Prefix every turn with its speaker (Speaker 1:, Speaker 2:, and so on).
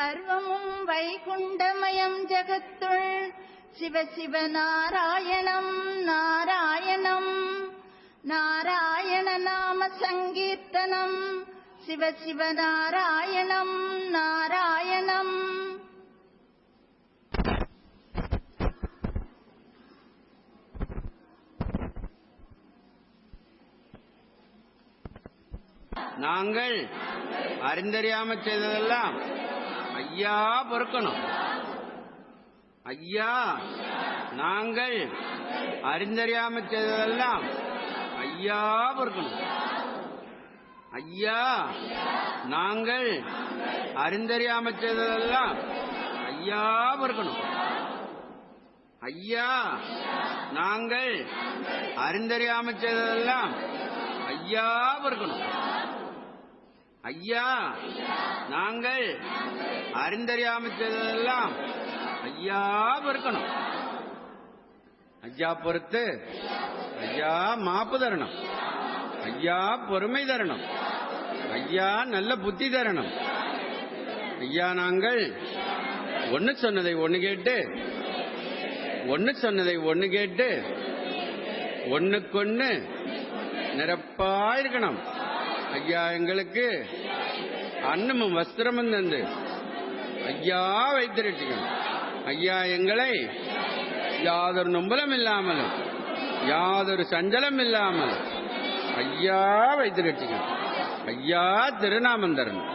Speaker 1: சர்வமும் வைகுண்டமயம் ஜகத்துள் சிவ சிவ நாராயணம் நாராயணம் நாராயண நாம சங்கீர்த்தனம் சிவ சிவ நாராயணம் நாராயணம்.
Speaker 2: நாங்கள் அறிந்தறியாம செய்ததெல்லாம் ஐயா பொறுக்கணும். ஐயா, நாங்கள் அறிந்தறியாம செய்ததெல்லாம் ஐயா பொறுக்கணும். ஐயா, நாங்கள் அறிந்தறியாம செய்ததெல்லாம் ஐயா பொறுக்கணும். ஐயா, நாங்கள் அறிந்தறியாம செய்ததெல்லாம் ஐயா பொறுக்கணும். ஐயா, நாங்கள் அறிந்தறியாம செய்ததெல்லாம் ஐயா பொறுக்கணும். ஐயா பொறுத்து ஐயா மாப்பு தரணும். ஐயா பொறுமை தரணும். ஐயா நல்ல புத்தி தரணும். ஐயா, நாங்கள் ஒன்னு சொன்னதை ஒன்னு கேட்டு ஒண்ணுக்கொன்னு நிரப்பாயிருக்கணும். ஐயா, எங்களுக்கு அன்னமும் வஸ்திரமும் தந்து ஐயா வைத்திருக்கணும். ஐயா, எங்களை யாதொரு நொம்பலம் இல்லாமலும் யாதொரு சஞ்சலம் இல்லாமலும் ஐயா வைத்திருக்கணும். ஐயா திருநாமம் தரணும்.